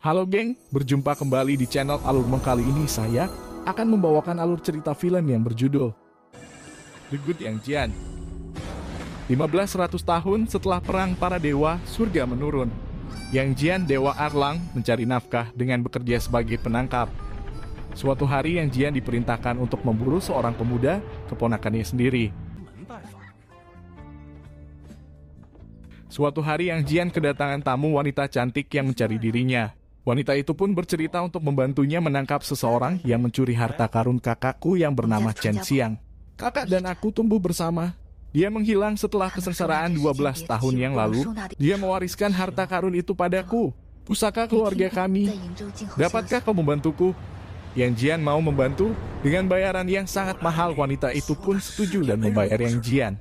Halo geng, berjumpa kembali di channel Alur Meng. Kali ini saya akan membawakan alur cerita film yang berjudul The Good Yang Jian. 1500 tahun setelah perang para dewa, surga menurun. Yang Jian, Dewa Erlang, mencari nafkah dengan bekerja sebagai penangkap. Suatu hari Yang Jian diperintahkan untuk memburu seorang pemuda, keponakannya sendiri. Suatu hari Yang Jian kedatangan tamu wanita cantik yang mencari dirinya. Wanita itu pun bercerita untuk membantunya menangkap seseorang yang mencuri harta karun kakakku yang bernama Chen Xiang. Kakak dan aku tumbuh bersama. Dia menghilang setelah kesengsaraan 12 tahun yang lalu. Dia mewariskan harta karun itu padaku, pusaka keluarga kami. Dapatkah kau membantuku? Yang Jian mau membantu dengan bayaran yang sangat mahal. Wanita itu pun setuju dan membayar Yang Jian.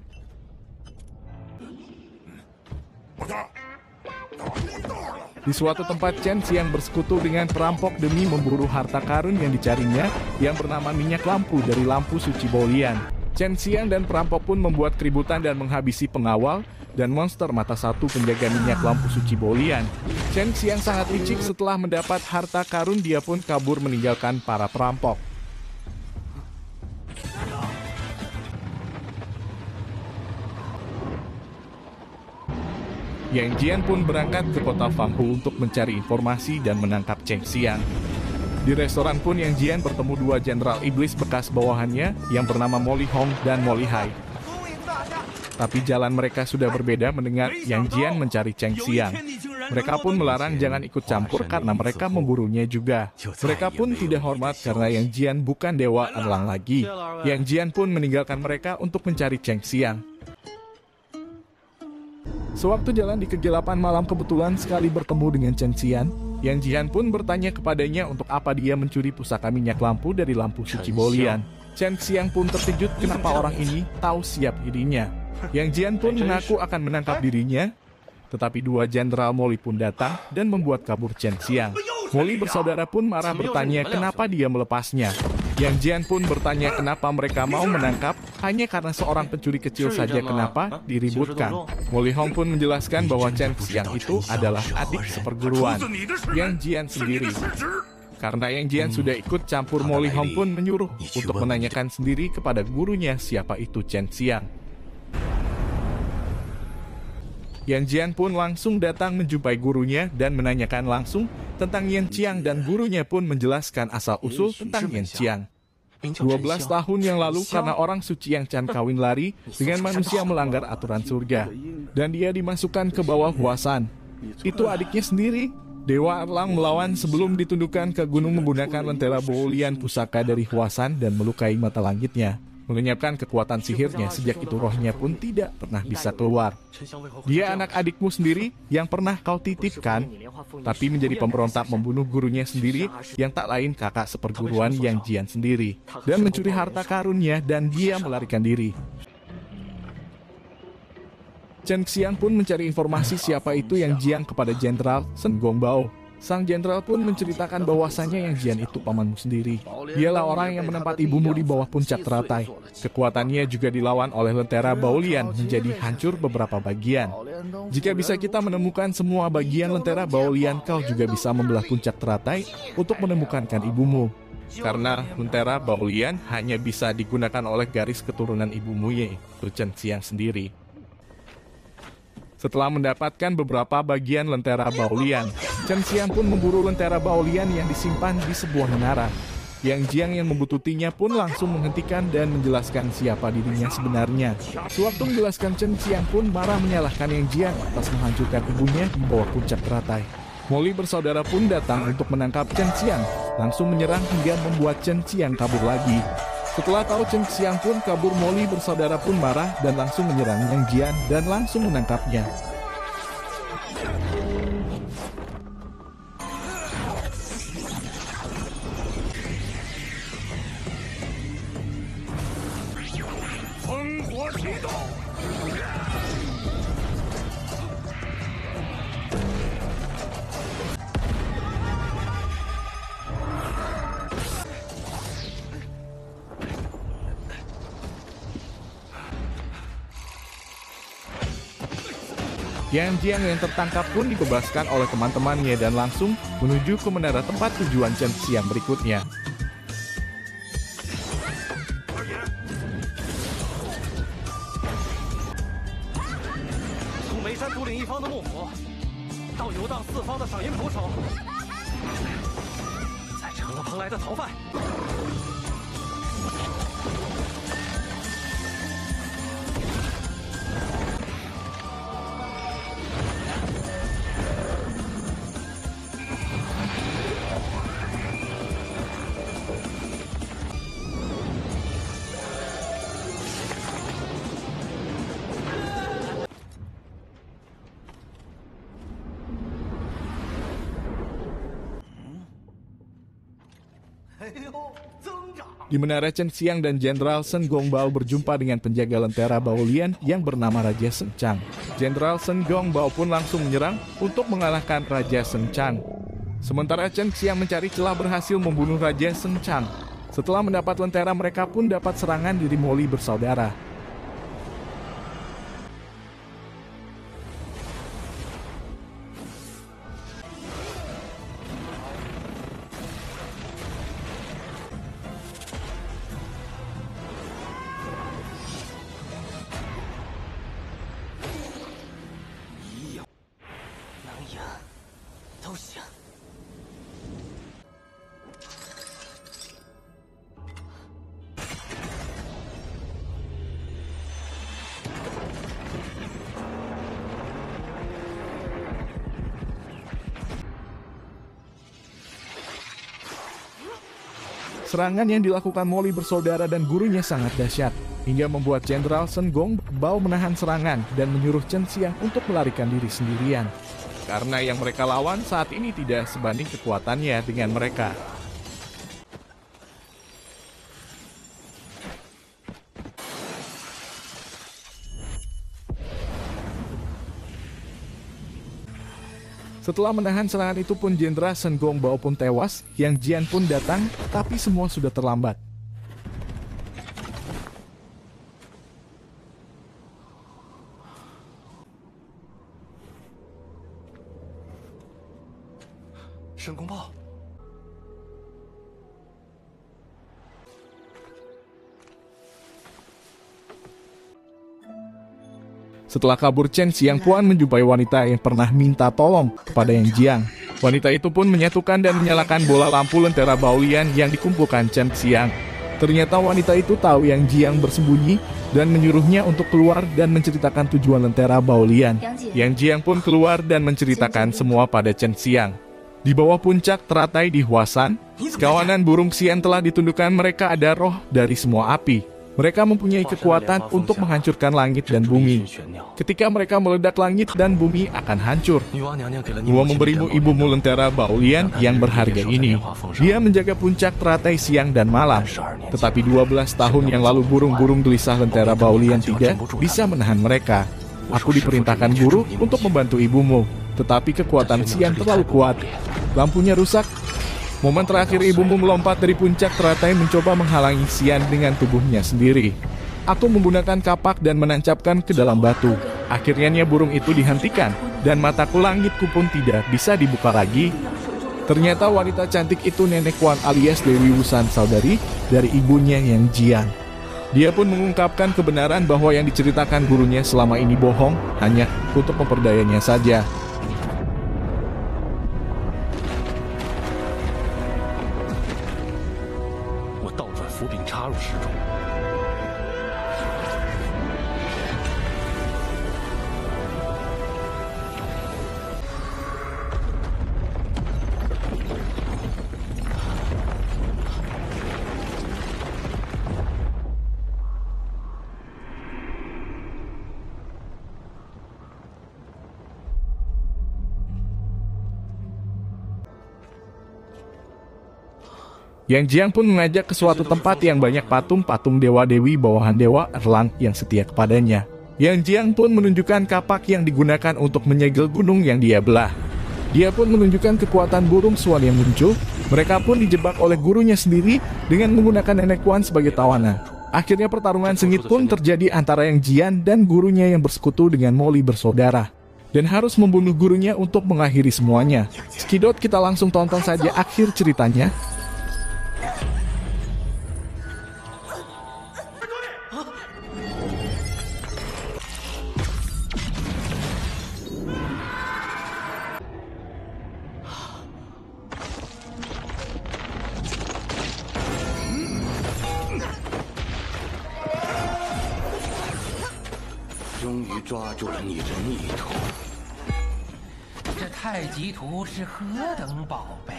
Di suatu tempat, Chen Xiang bersekutu dengan perampok demi memburu harta karun yang dicarinya yang bernama minyak lampu dari lampu suci Baolian. Chen Xiang dan perampok pun membuat keributan dan menghabisi pengawal dan monster mata satu penjaga minyak lampu suci Baolian. Chen Xiang sangat licik. Setelah mendapat harta karun, dia pun kabur meninggalkan para perampok. Yang Jian pun berangkat ke kota Fanghu untuk mencari informasi dan menangkap Chen Xiang. Di restoran pun Yang Jian bertemu dua jenderal iblis bekas bawahannya yang bernama Mo Lihong dan Mo Lihai. Tapi jalan mereka sudah berbeda mendengar Yang Jian mencari Chen Xiang. Mereka pun melarang jangan ikut campur karena mereka memburunya juga. Mereka pun tidak hormat karena Yang Jian bukan Dewa Erlang lagi. Yang Jian pun meninggalkan mereka untuk mencari Chen Xiang. Sewaktu jalan di kegelapan malam, kebetulan sekali bertemu dengan Chen Xiang. Yang Jian pun bertanya kepadanya untuk apa dia mencuri pusaka minyak lampu dari lampu suci Baolian. Chen Xiang pun terkejut kenapa orang ini tahu siap dirinya. Yang Jian pun mengaku akan menangkap dirinya. Tetapi dua jenderal Moli pun datang dan membuat kabur Chen Xiang. Moli bersaudara pun marah bertanya kenapa dia melepasnya. Yang Jian pun bertanya kenapa mereka mau menangkap, hanya karena seorang pencuri kecil saja kenapa diributkan. Mo Lihong pun menjelaskan bahwa Chen Xiang itu adalah adik seperguruan Yang Jian sendiri. Karena Yang Jian sudah ikut campur, Mo Lihong pun menyuruh untuk menanyakan sendiri kepada gurunya siapa itu Chen Xiang. Yang Jian pun langsung datang menjumpai gurunya dan menanyakan langsung tentang Yan Qiang, dan gurunya pun menjelaskan asal-usul tentang Yan Qiang. 12 tahun yang lalu karena orang suci Yang Qiang kawin lari dengan manusia melanggar aturan surga, dan dia dimasukkan ke bawah Huasan. Itu adiknya sendiri. Dewa Erlang melawan sebelum ditundukkan ke gunung menggunakan lentera Baolian pusaka dari Huasan dan melukai mata langitnya, melenyapkan kekuatan sihirnya. Sejak itu rohnya pun tidak pernah bisa keluar. Dia anak adikmu sendiri yang pernah kau titipkan, tapi menjadi pemberontak membunuh gurunya sendiri yang tak lain kakak seperguruan Yang Jian sendiri, dan mencuri harta karunnya, dan dia melarikan diri. Chen Xiang pun mencari informasi siapa itu Yang Jian kepada Jenderal Shen Gongbao. Sang jenderal pun menceritakan bahwasanya Yang Jian itu pamanmu sendiri. Dialah orang yang menempati ibumu di bawah puncak teratai. Kekuatannya juga dilawan oleh lentera Baolian menjadi hancur beberapa bagian. Jika bisa kita menemukan semua bagian lentera Baolian, kau juga bisa membelah puncak teratai untuk menemukankan ibumu. Karena lentera Baolian hanya bisa digunakan oleh garis keturunan ibumu, yaitu Chen Xiang sendiri. Setelah mendapatkan beberapa bagian lentera Baolian, Chen Xiang pun memburu lentera Baolian yang disimpan di sebuah menara. Yang Jian yang membututinya pun langsung menghentikan dan menjelaskan siapa dirinya sebenarnya. Sewaktu menjelaskan, Chen Xiang pun marah menyalahkan Yang Jian atas menghancurkan ibunya di bawah puncak teratai. Moli bersaudara pun datang untuk menangkap Chen Xiang, langsung menyerang hingga membuat Chen Xiang kabur lagi. Setelah tahu Chen Xiang pun kabur, Moli bersaudara pun marah dan langsung menyerang Yang Jian dan langsung menangkapnya. Yang Jiang yang tertangkap pun dibebaskan oleh teman-temannya dan langsung menuju ke menara tempat tujuan Chen Xiang berikutnya. Di menara Chen Xiang dan Jenderal Shen Gongbao berjumpa dengan penjaga lentera Baolian yang bernama Raja Shen Chang. Jenderal Shen Gongbao pun langsung menyerang untuk mengalahkan Raja Shen Chang. Sementara Chen Xiang mencari celah berhasil membunuh Raja Shen Chang. Setelah mendapat lentera, mereka pun dapat serangan dari Moli bersaudara. Serangan yang dilakukan Moli bersaudara dan gurunya sangat dahsyat, hingga membuat Jenderal Shen Gongbao menahan serangan dan menyuruh Chen Xiang untuk melarikan diri sendirian. Karena yang mereka lawan saat ini tidak sebanding kekuatannya dengan mereka. Setelah menahan serangan itu pun Jenderal Shen Gongbao pun tewas, Yang Jian pun datang, tapi semua sudah terlambat. Shen Gongbao. Setelah kabur, Chen Xiangpuan menjumpai wanita yang pernah minta tolong kepada Yang Jiang. Wanita itu pun menyatukan dan menyalakan bola lampu lentera Baolian yang dikumpulkan Chen Xiang. Ternyata wanita itu tahu Yang Jiang bersembunyi dan menyuruhnya untuk keluar dan menceritakan tujuan lentera Baolian. Yang Jiang pun keluar dan menceritakan semua pada Chen Xiang. Di bawah puncak teratai di Huashan, sekawanan burung Xian telah ditundukkan. Mereka ada roh dari semua api. Mereka mempunyai kekuatan untuk menghancurkan langit dan bumi. Ketika mereka meledak, langit dan bumi akan hancur. Gua memberimu ibumu lentera Baolian yang berharga ini. Dia menjaga puncak teratai siang dan malam. Tetapi 12 tahun yang lalu burung-burung gelisah lentera Baolian tidak bisa menahan mereka. Aku diperintahkan guru untuk membantu ibumu. Tetapi kekuatan Xian terlalu kuat. Lampunya rusak. Momen terakhir ibumu melompat dari puncak teratai mencoba menghalangi Xian dengan tubuhnya sendiri. Aku menggunakan kapak dan menancapkan ke dalam batu. Akhirnya burung itu dihentikan, dan mataku langitku pun tidak bisa dibuka lagi. Ternyata wanita cantik itu Nenek Wan alias Dewi Wusan, saudari dari ibunya Yang Jian. Dia pun mengungkapkan kebenaran bahwa yang diceritakan gurunya selama ini bohong, hanya untuk memperdayanya saja. Yang Jiang pun mengajak ke suatu tempat yang banyak patung-patung dewa-dewi bawahan dewa Erlang yang setia kepadanya. Yang Jiang pun menunjukkan kapak yang digunakan untuk menyegel gunung yang dia belah. Dia pun menunjukkan kekuatan burung swan yang muncul. Mereka pun dijebak oleh gurunya sendiri dengan menggunakan Nenek Wan sebagai tawanan. Akhirnya pertarungan sengit pun terjadi antara Yang Jian dan gurunya yang bersekutu dengan Moli bersaudara. dan harus membunuh gurunya untuk mengakhiri semuanya. Skidot, kita langsung tonton saja akhir ceritanya.终于抓住了你这逆徒！这太极图是何等宝贝！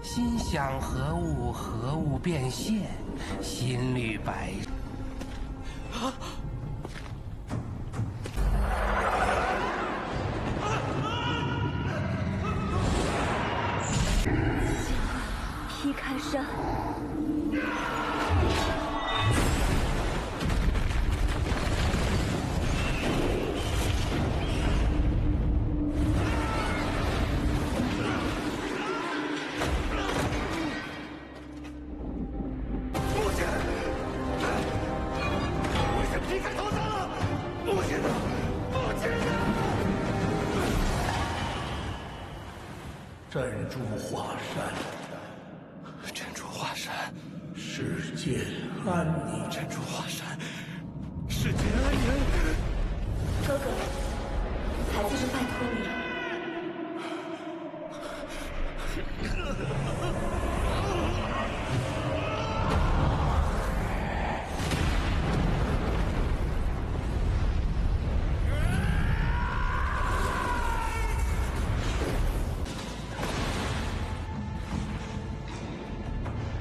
心想何物，何物变现，心律百。劈开山。镇住华山，镇住华山，世界安宁。镇住华山，世界安宁。哥哥，孩子就拜托你了。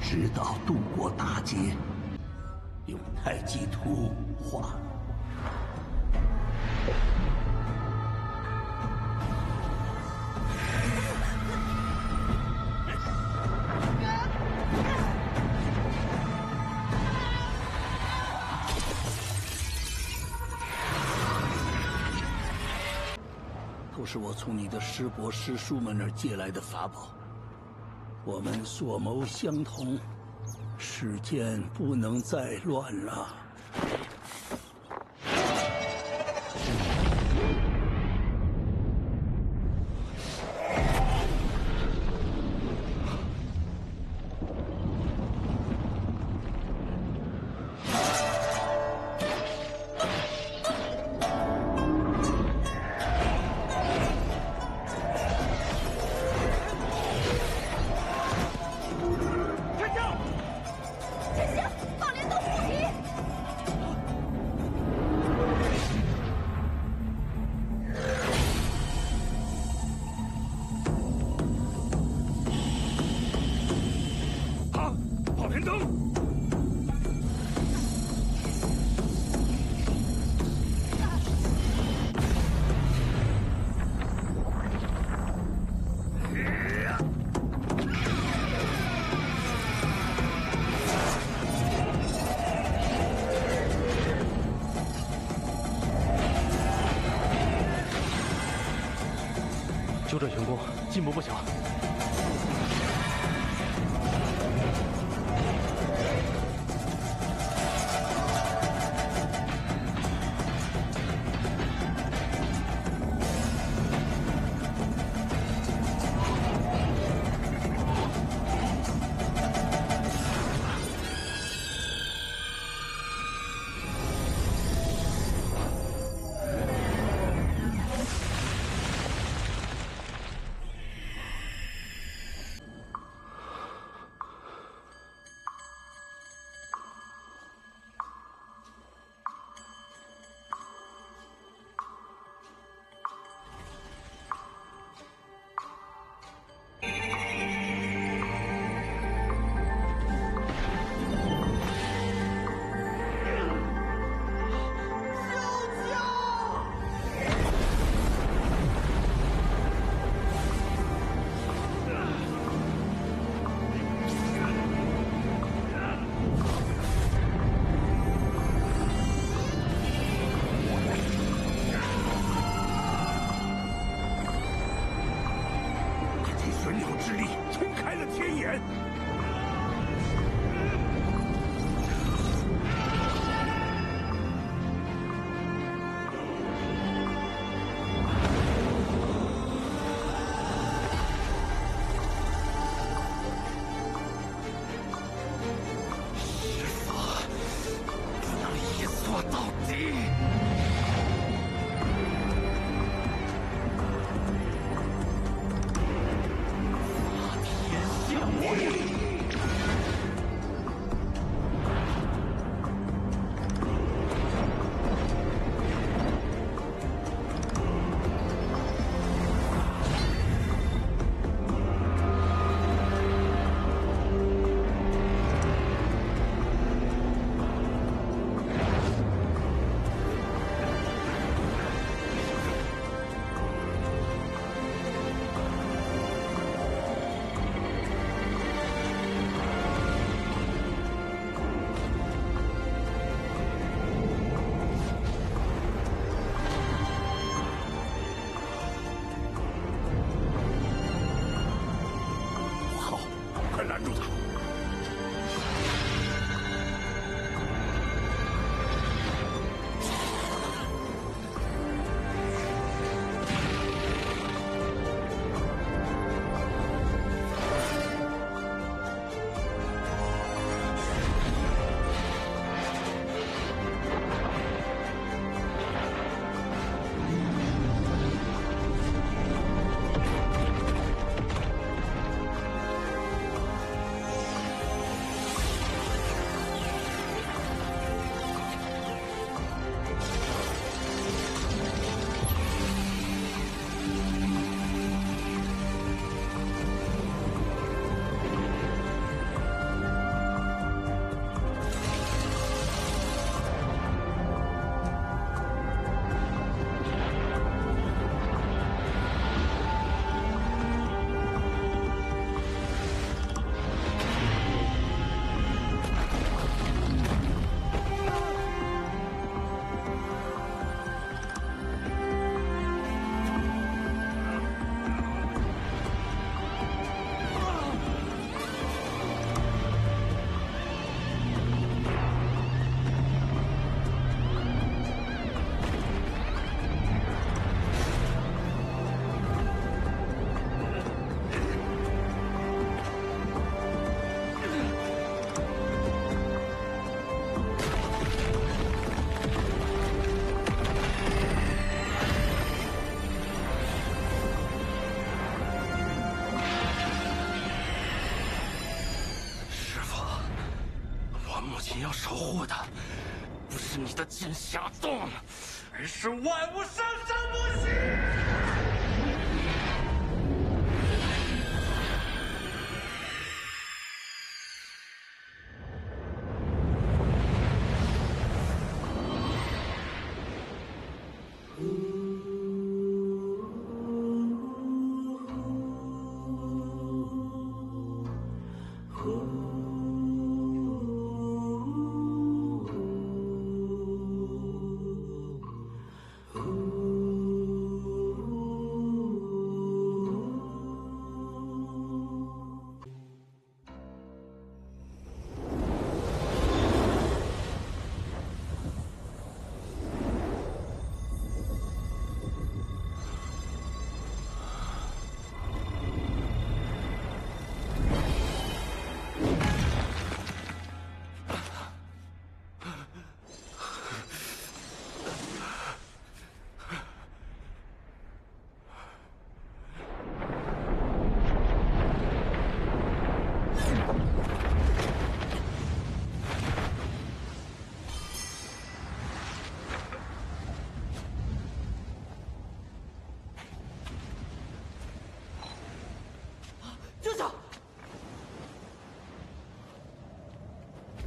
直到渡过大劫，用太极图画。都是我从你的师伯师叔们那儿借来的法宝。我们所谋相同，世间不能再乱了。修正玄功，进步不小。好，快拦住他！母亲要守护的，不是你的金匣洞，而是万物生生不息。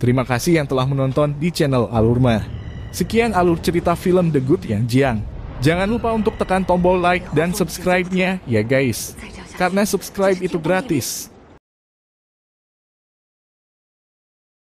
Terima kasih yang telah menonton di channel Alurma. Sekian alur cerita film The Good yang Jiang. Jangan lupa untuk tekan tombol like dan subscribe-nya ya guys. Karena subscribe itu gratis.